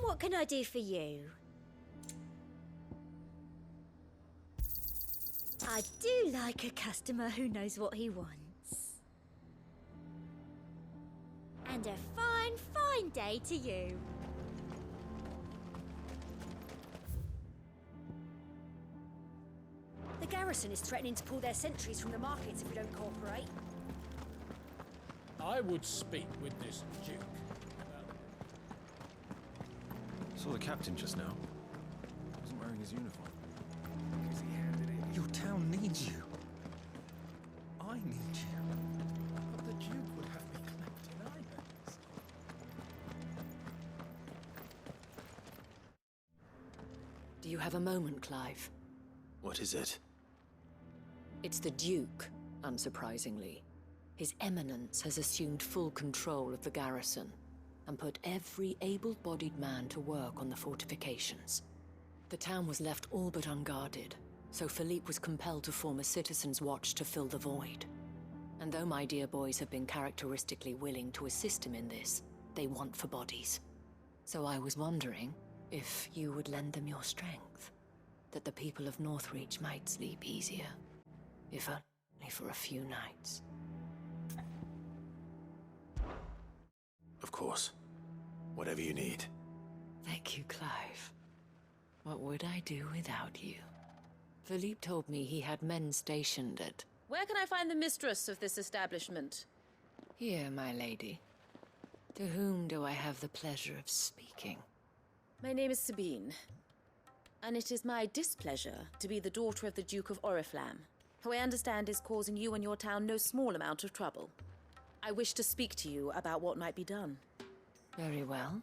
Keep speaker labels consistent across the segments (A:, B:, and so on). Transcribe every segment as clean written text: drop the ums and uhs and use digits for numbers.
A: And what can I do for you? I do like a customer who knows what he wants. And a fine, fine day to you.
B: The garrison is threatening to pull their sentries from the markets if we don't cooperate.
C: I would speak with this Duke.
D: Saw the captain just now. He wasn't wearing his uniform. Because he handed it. Your town needs you. I need you.
C: But the Duke would have me collecting items.
E: Do you have a moment, Clive?
D: What is it?
E: It's the Duke, unsurprisingly. His Eminence has assumed full control of the garrison and put every able-bodied man to work on the fortifications. The town was left all but unguarded, so Philippe was compelled to form a citizens' watch to fill the void. And though my dear boys have been characteristically willing to assist him in this, they want for bodies. So I was wondering if you would lend them your strength, that the people of Northreach might sleep easier, if only for a few nights.
D: Of course. Whatever you need.
E: Thank you, Clive. What would I do without you? Philippe told me he had men stationed at...
F: Where can I find the mistress of this establishment?
E: Here, my lady. To whom do I have the pleasure of speaking?
F: My name is Sabine, and it is my displeasure to be the daughter of the Duke of Oriflamme, who I understand is causing you and your town no small amount of trouble. I wish to speak to you about what might be done.
E: Very well.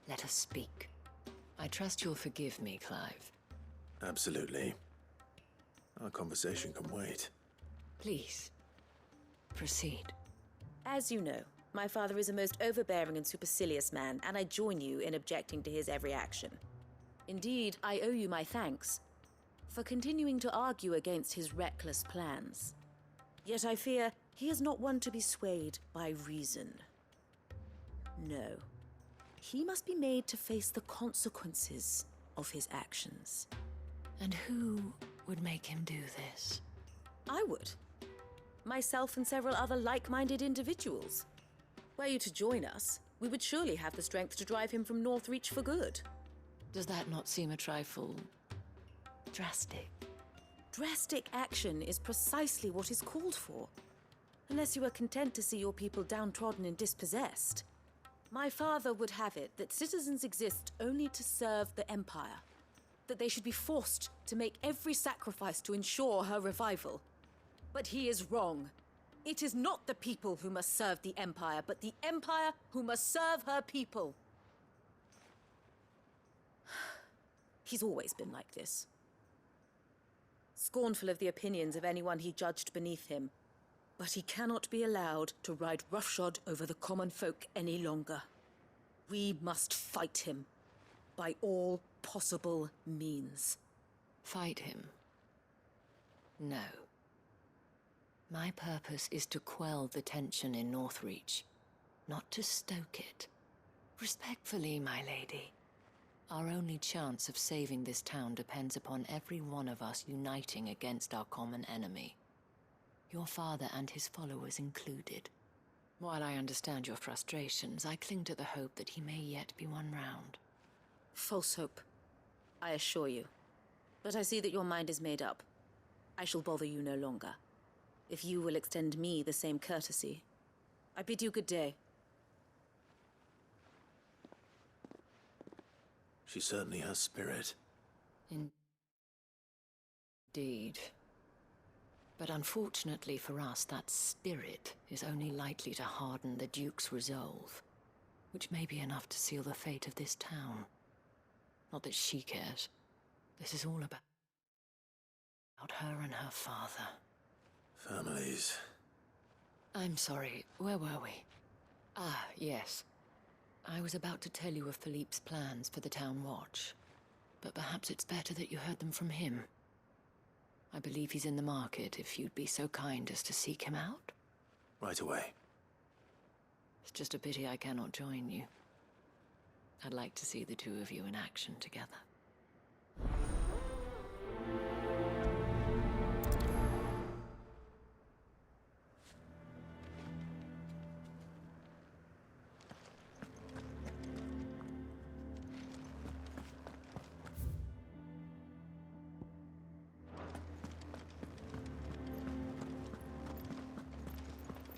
E: Let us speak. I trust you'll forgive me, Clive.
D: Absolutely. Our conversation can wait.
E: Please, proceed.
F: As you know, my father is a most overbearing and supercilious man, and I join you in objecting to his every action. Indeed, I owe you my thanks for continuing to argue against his reckless plans. Yet I fear he is not one to be swayed by reason. No. He must be made to face the consequences of his actions.
E: And who would make him do this?
F: I would. Myself and several other like-minded individuals. Were you to join us, we would surely have the strength to drive him from Northreach for good.
E: Does that not seem a trifle... drastic?
F: Drastic action is precisely what is called for. Unless you are content to see your people downtrodden and dispossessed. My father would have it that citizens exist only to serve the Empire. That they should be forced to make every sacrifice to ensure her revival. But he is wrong. It is not the people who must serve the Empire, but the Empire who must serve her people. He's always been like this. Scornful of the opinions of anyone he judged beneath him. But he cannot be allowed to ride roughshod over the common folk any longer. We must fight him by all possible means.
E: Fight him? No. My purpose is to quell the tension in Northreach, not to stoke it. Respectfully, my lady. Our only chance of saving this town depends upon every one of us uniting against our common enemy. Your father and his followers included. While I understand your frustrations, I cling to the hope that he may yet be won round.
F: False hope, I assure you. But I see that your mind is made up. I shall bother you no longer. If you will extend me the same courtesy, I bid you good day.
D: She certainly has spirit.
E: Indeed. But unfortunately for us, that spirit is only likely to harden the Duke's resolve, which may be enough to seal the fate of this town. Not that she cares. This is all about her and her father.
D: Families.
E: I'm sorry, where were we? Ah, yes. I was about to tell you of Philippe's plans for the town watch, but perhaps it's better that you heard them from him. I believe he's in the market, if you'd be so kind as to seek him out.
D: Right away.
E: It's just a pity I cannot join you. I'd like to see the two of you in action together.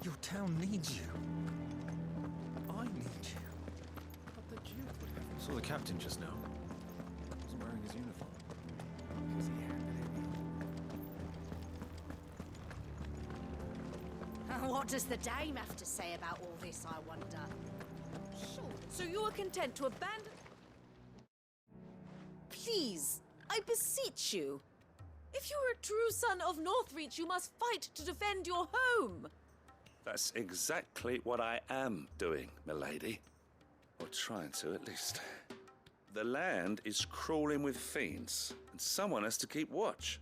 D: Your town needs you. I need you.
C: But the Duke would have me.
D: Saw the captain just now. Wasn't wearing his uniform.
C: Because he handed it.
B: What does the dame have to say about all this, I wonder?
F: So you are content to abandon... Please, I beseech you. If you are a true son of Northreach, you must fight to defend your home.
G: That's exactly what I am doing, milady. Or trying to, at least. The land is crawling with fiends, and someone has to keep watch.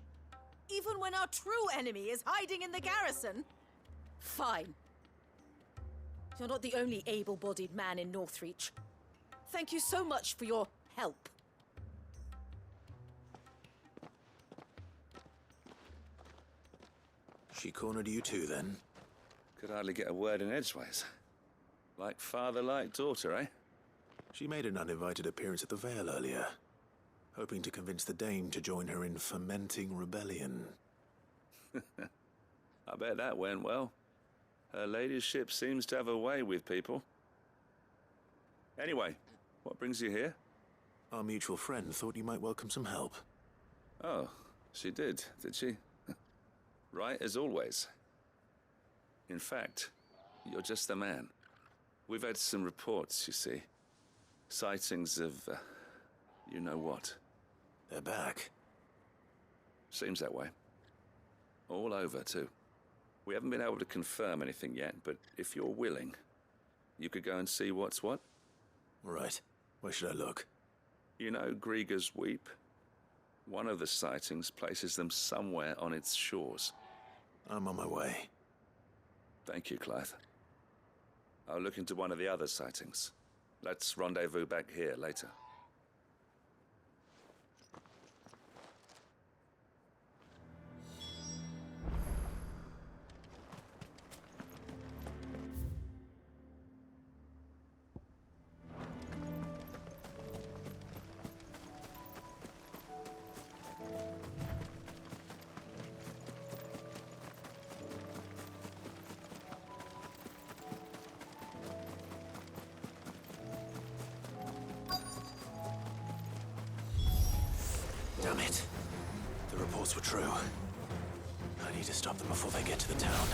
F: Even when our true enemy is hiding in the garrison? Fine. You're not the only able-bodied man in Northreach. Thank you so much for your help.
H: She cornered you too, then?
G: Could hardly get a word in edgeways. Like father, like daughter, eh?
H: She made an uninvited appearance at the Vale earlier, hoping to convince the Dame to join her in fomenting rebellion.
G: I bet that went well. Her ladyship seems to have a way with people. Anyway, what brings you here?
H: Our mutual friend thought you might welcome some help.
G: Oh, she did she? Right as always. In fact, you're just the man. We've had some reports, you see. Sightings of, you know what.
H: They're back.
G: Seems that way. All over, too. We haven't been able to confirm anything yet, but if you're willing, you could go and see what's what.
H: Right. Where should I look?
G: You know Grieger's Weep? One of the sightings places them somewhere on its shores.
H: I'm on my way.
G: Thank you, Clive. I'll look into one of the other sightings. Let's rendezvous back here later.
H: Damn it. The reports were true. I need to stop them before they get to the town.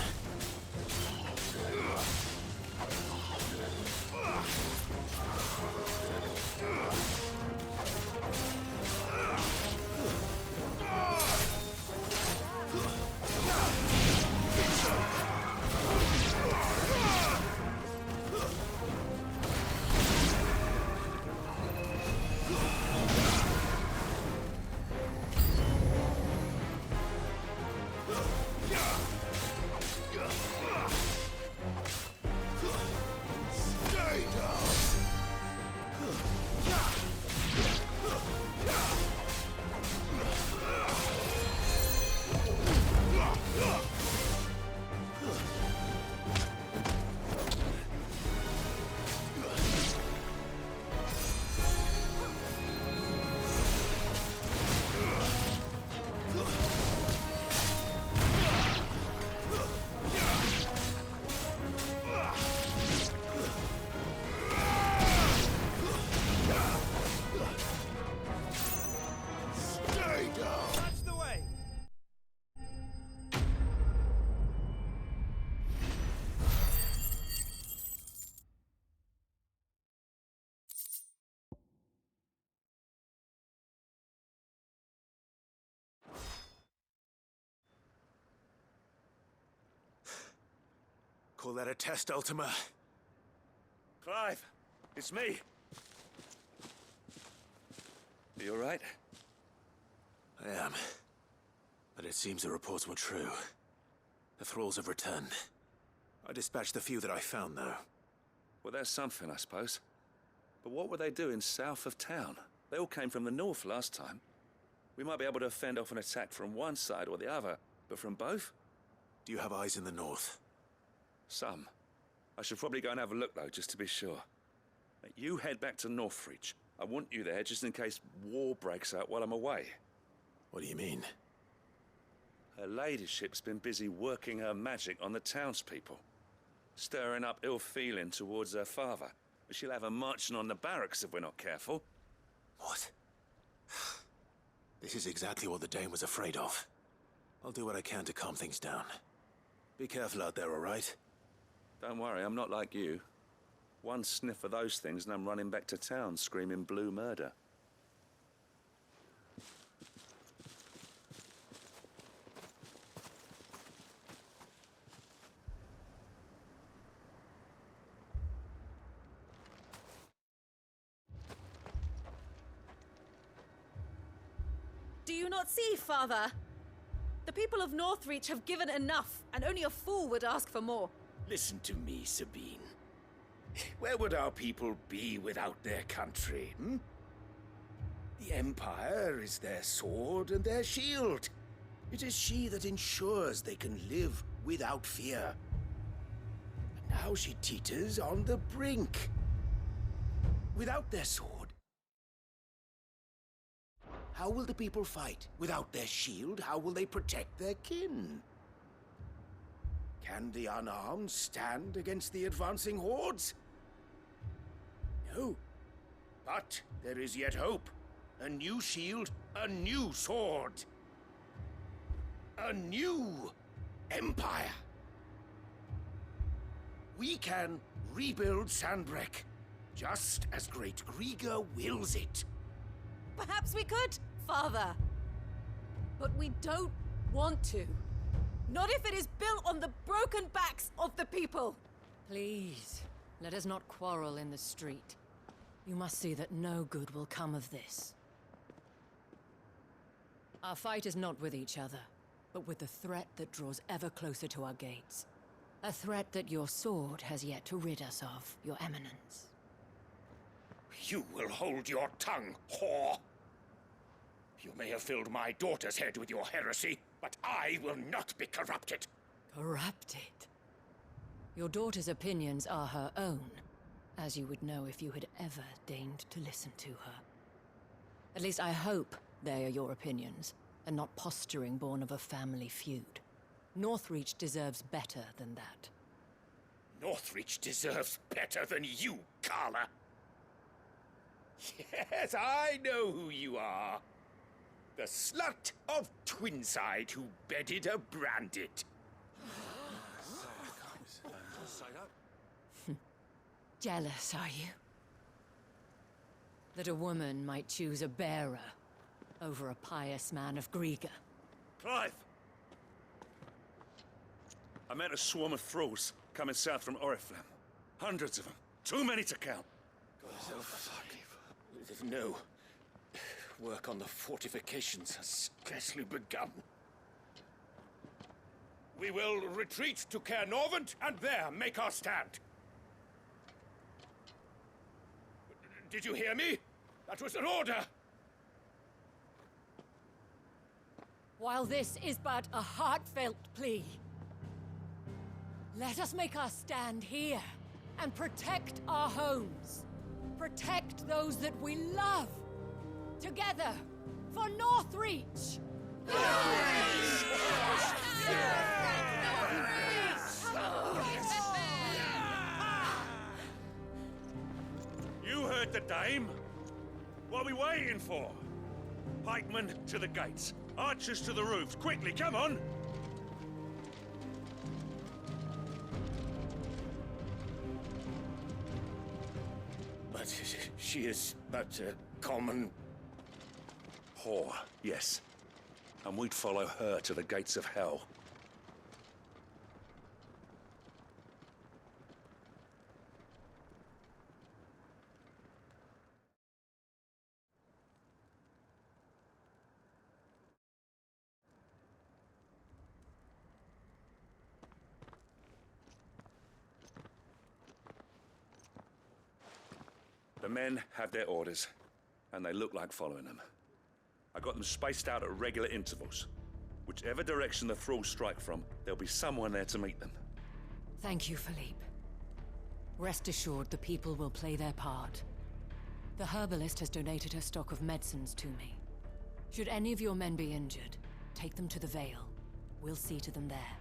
H: Call that a test, Ultima?
G: Clive, it's me. You all right?
H: I am. But it seems the reports were true. The thralls have returned. I dispatched the few that I found, though.
G: Well, there's something, I suppose. But what were they doing south of town? They all came from the north last time. We might be able to fend off an attack from one side or the other, but from both?
H: Do you have eyes in the north?
G: Some. I should probably go and have a look, though, just to be sure. You head back to Northreach. I want you there just in case war breaks out while I'm away.
H: What do you mean?
G: Her ladyship's been busy working her magic on the townspeople, stirring up ill feeling towards her father. She'll have her marching on the barracks if we're not careful.
H: What? This is exactly what the Dame was afraid of. I'll do what I can to calm things down. Be careful out there, all right?
G: Don't worry, I'm not like you. One sniff of those things and I'm running back to town screaming blue murder.
F: Do you not see, Father? The people of Northreach have given enough, and only a fool would ask for more.
C: Listen to me, Sabine. Where would our people be without their country, hmm? The Empire is their sword and their shield. It is she that ensures they can live without fear. And now she teeters on the brink. Without their sword, how will the people fight? Without their shield, how will they protect their kin? Can the unarmed stand against the advancing hordes? No. But there is yet hope. A new shield, a new sword. A new empire. We can rebuild Sandbreck, just as Great Griga wills it.
F: Perhaps we could, Father. But we don't want to. Not if it is built on the broken backs of the people.
E: Please, let us not quarrel in the street. You must see that no good will come of this. Our fight is not with each other, but with the threat that draws ever closer to our gates. A threat that your sword has yet to rid us of, Your Eminence.
C: You will hold your tongue, whore! You may have filled my daughter's head with your heresy, but I will not be corrupted.
E: Corrupted? Your daughter's opinions are her own, as you would know if you had ever deigned to listen to her. At least I hope they are your opinions, and not posturing born of a family feud. Northreach deserves better than that.
C: Northreach deserves better than you, Carla. Yes, I know who you are. The slut of Twinside who bedded a Brandit.
E: Jealous, are you? That a woman might choose a bearer over a pious man of Griga.
G: Clive! I met a swarm of thralls coming south from Oriflamme. Hundreds of them. Too many to count.
C: Oh, fuck. No. Work on the fortifications has scarcely begun. We will retreat to Caer Norvent and there make our stand. Did you hear me? That was an order!
E: While this is but a heartfelt plea, let us make our stand here and protect our homes. Protect those that we love. Together, for Northreach!
G: You heard the dame. What are we waiting for? Pikemen to the gates. Archers to the roofs. Quickly, come on!
C: But she is but a common...
G: Whore, yes. And we'd follow her to the gates of hell. The The men have their orders, and they look like following them. I got them spaced out at regular intervals. Whichever direction the thralls strike from, there'll be someone there to meet them.
E: Thank you, Philippe. Rest assured the people will play their part. The herbalist has donated her stock of medicines to me. Should any of your men be injured, take them to the Vale. We'll see to them there.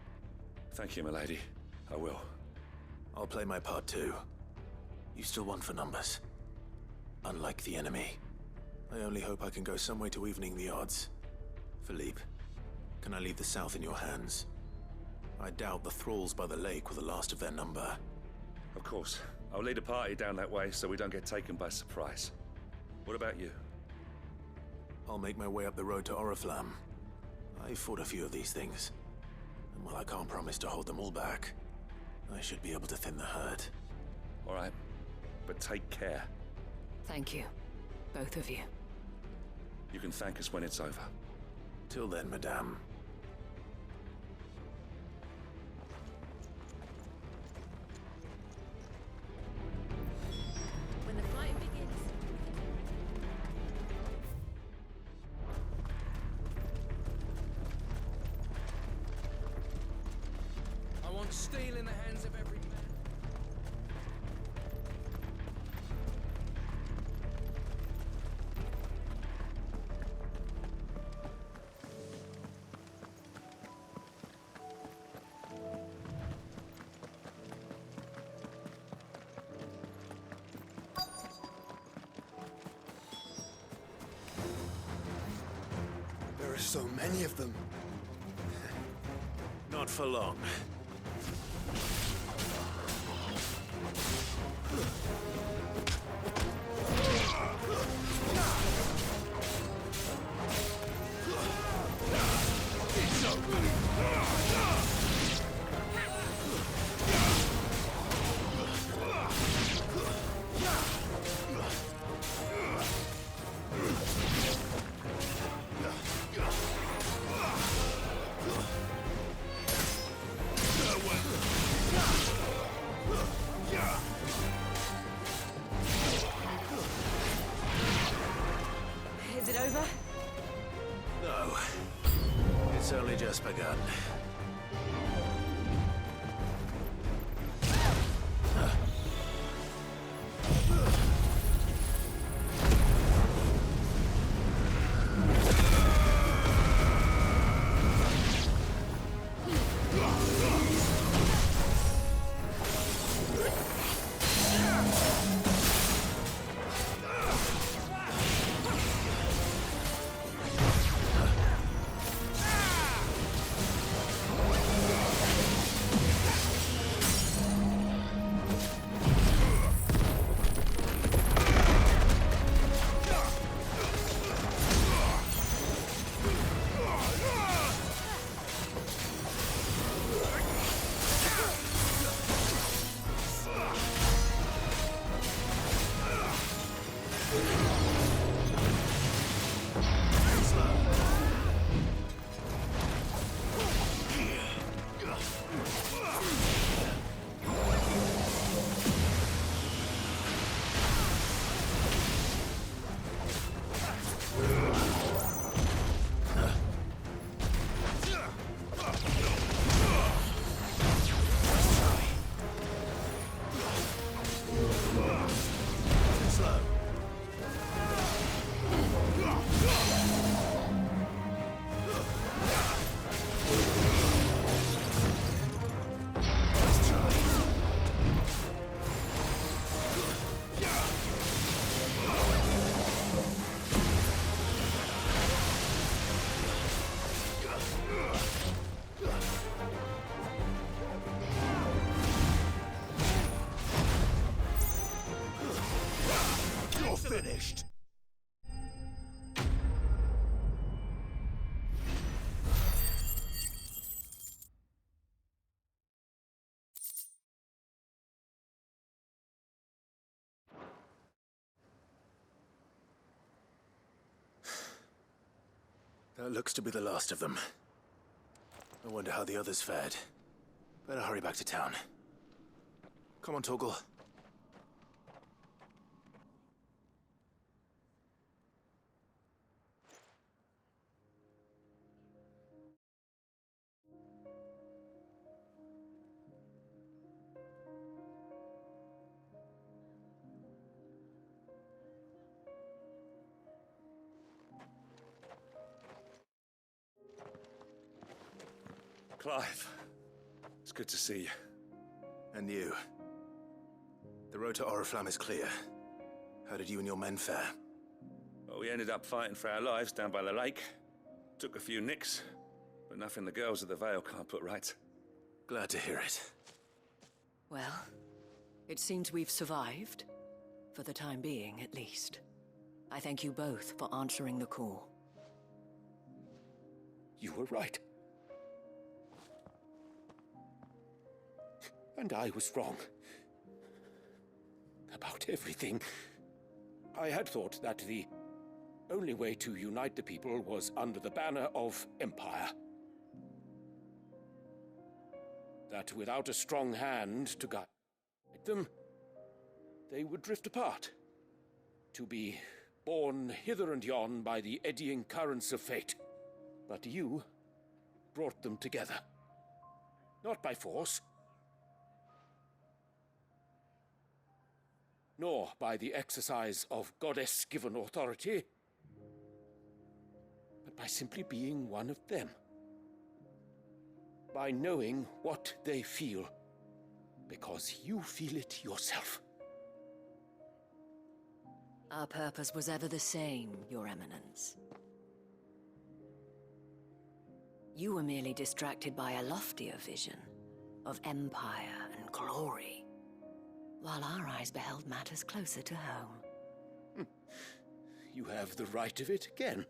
G: Thank you, milady. I will.
H: I'll play my part too. You still won for numbers. Unlike the enemy. I only hope I can go some way to evening the odds. Philippe, can I leave the south in your hands? I doubt the thralls by the lake were the last of their number.
G: Of course. I'll lead a party down that way so we don't get taken by surprise. What about you?
H: I'll make my way up the road to Oriflamme. I've fought a few of these things. And while I can't promise to hold them all back, I should be able to thin the herd.
G: All right. But take care.
E: Thank you. Both of you.
G: You can thank us when it's over.
H: Till then, madame.
F: When the fighting begins.
D: I want steel in the hands of every man.
C: There are so many of them.
H: Not for long.
F: Is it over?
H: No. It's only just begun.
C: Finished.
H: That looks to be the last of them. I wonder how the others fared. Better hurry back to town. Come on, Torgal.
G: Clive. It's good to see you.
H: And you. The road to Oriflamme is clear. How did you and your men fare?
G: Well, we ended up fighting for our lives down by the lake. Took a few nicks, but nothing the girls of the Vale can't put right.
H: Glad to hear it.
E: Well, it seems we've survived. For the time being, at least. I thank you both for answering the call.
C: You were right. And I was wrong. About everything. I had thought that the only way to unite the people was under the banner of Empire. That without a strong hand to guide them, they would drift apart. To be borne hither and yon by the eddying currents of fate. But you brought them together. Not by force, nor by the exercise of goddess-given authority, but by simply being one of them. By knowing what they feel, because you feel it yourself.
E: Our purpose was ever the same, Your Eminence. You were merely distracted by a loftier vision of empire and glory, while our eyes beheld matters closer to home.
C: You have the right of it again.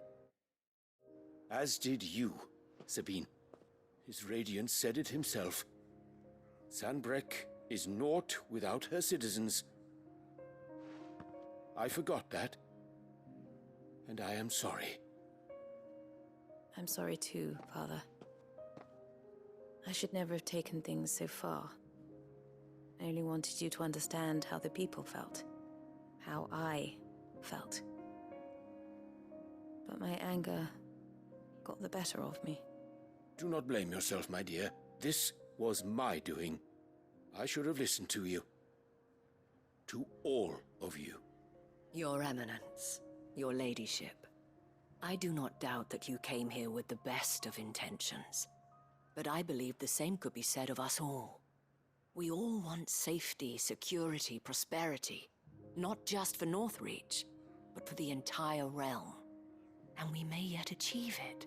C: As did you, Sabine. His radiance said it himself. Sanbreque is naught without her citizens. I forgot that, and I am sorry.
F: I'm sorry too, Father. I should never have taken things so far. I only wanted you to understand how the people felt. How I felt. But my anger got the better of me.
C: Do not blame yourself, my dear. This was my doing. I should have listened to you. To all of you.
E: Your Eminence, Your Ladyship, I do not doubt that you came here with the best of intentions. But I believe the same could be said of us all. We all want safety, security, prosperity. Not just for Northreach, but for the entire realm. And we may yet achieve it.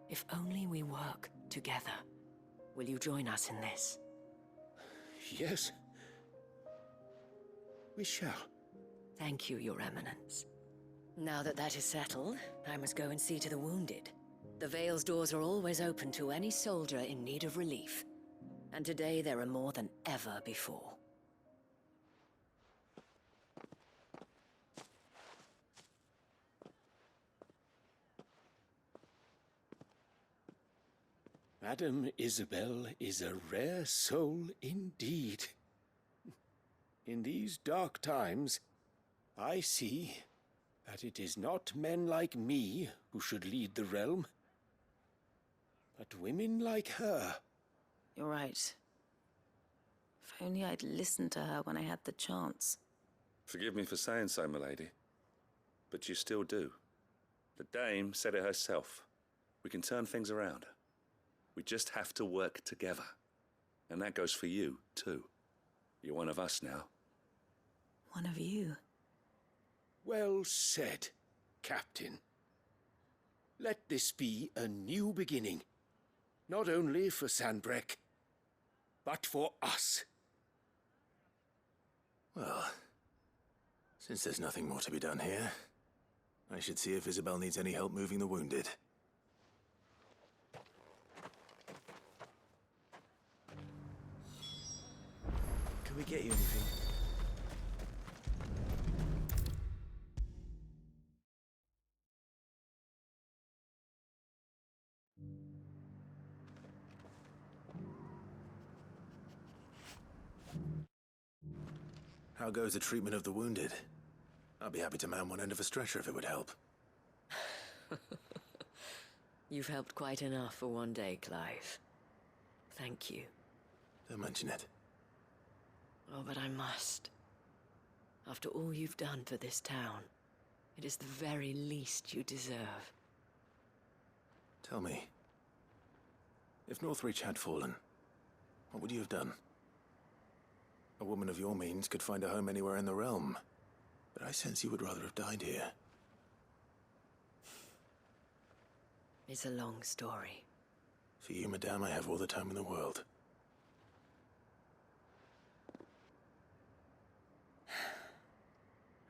E: If only we work together. Will you join us in this?
C: Yes. We shall.
E: Thank you, Your Eminence. Now that that is settled, I must go and see to the wounded. The Vale's doors are always open to any soldier in need of relief. And today there are more than ever before.
C: Madame Isabel is a rare soul indeed. In these dark times, I see that it is not men like me who should lead the realm, but women like her.
F: You're right. If only I'd listened to her when I had the chance.
G: Forgive me for saying so, milady, but you still do. The Dame said it herself. We can turn things around. We just have to work together. And that goes for you, too. You're one of us now.
F: One of you.
C: Well said, Captain. Let this be a new beginning. Not only for Sanbreque, but for us.
H: Well, since there's nothing more to be done here, I should see if Isabel needs any help moving the wounded.
D: Can we get you anything?
H: How goes the treatment of the wounded? I'll be happy to man one end of a stretcher if it would help.
E: You've helped quite enough for one day, Clive. Thank you.
H: Don't mention it.
E: Oh, but I must. After all you've done for this town, it is the very least you deserve.
H: Tell me, If Northreach had fallen, what would you have done? A woman of your means could find a home anywhere in the realm, but I sense you would rather have died here.
E: It's a long story.
H: For you, madame, I have all the time in the world.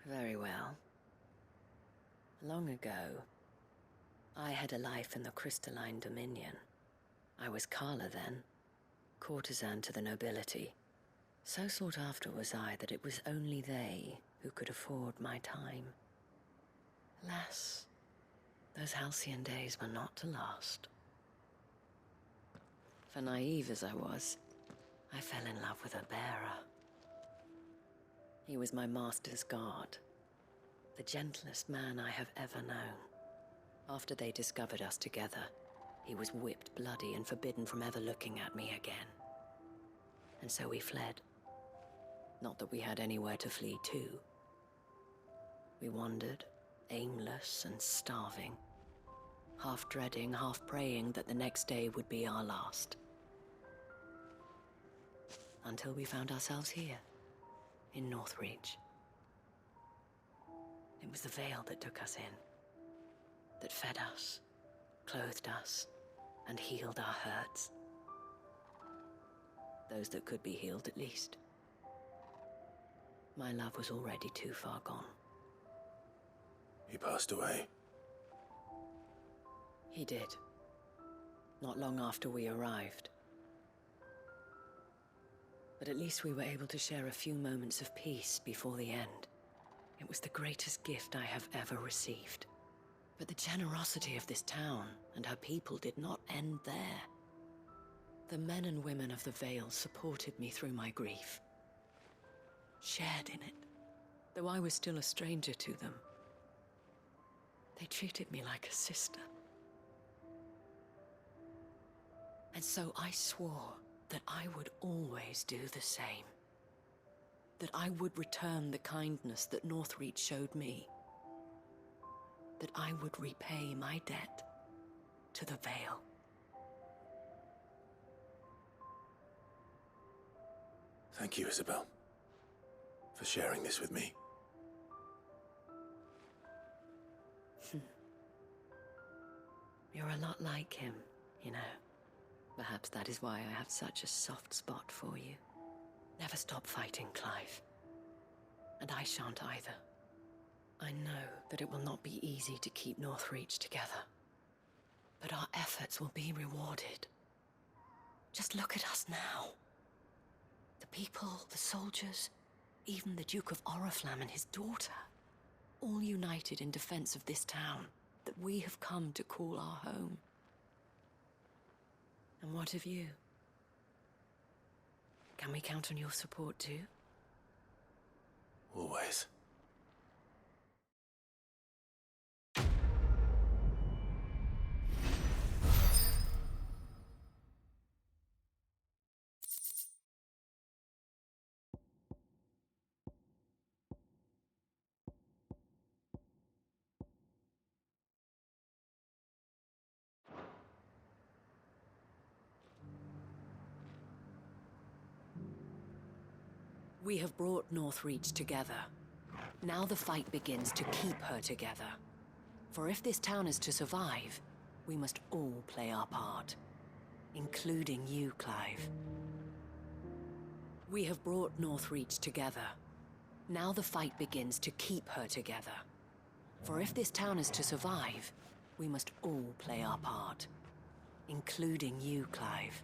E: Very well. Long ago, I had a life in the Crystalline Dominion. I was Carla then, courtesan to the nobility. So sought after was I that it was only they who could afford my time. Alas, those halcyon days were not to last. For naive as I was, I fell in love with a bearer. He was my master's guard, the gentlest man I have ever known. After they discovered us together, he was whipped bloody and forbidden from ever looking at me again. And so we fled. Not that we had anywhere to flee to. We wandered, aimless and starving, half dreading, half praying that the next day would be our last. Until we found ourselves here, in Northreach. It was the Veil that took us in, that fed us, clothed us, and healed our hurts. Those that could be healed, at least. My love was already too far gone.
H: He passed away.
E: He did. Not long after we arrived. But at least we were able to share a few moments of peace before the end. It was the greatest gift I have ever received. But the generosity of this town and her people did not end there. The men and women of the Vale supported me through my grief, shared in it, though I was still a stranger to them. They treated me like a sister. And so I swore that I would always do the same. That I would return the kindness that Northreach showed me. That I would repay my debt to the Vale.
H: Thank you, Isabel, for sharing this with me.
E: You're a lot like him, you know. Perhaps that is why I have such a soft spot for you. Never stop fighting, Clive. And I shan't either. I know that it will not be easy to keep Northreach together. But our efforts will be rewarded. Just look at us now. The people, the soldiers, even the Duke of Oriflamme and his daughter, all united in defense of this town that we have come to call our home. And what of you? Can we count on your support too?
H: Always.
E: We have brought Northreach together. Now the fight begins to keep her together. For if this town is to survive, we must all play our part. Including you, Clive. We have brought Northreach together. Now the fight begins to keep her together. For if this town is to survive, we must all play our part. Including you, Clive.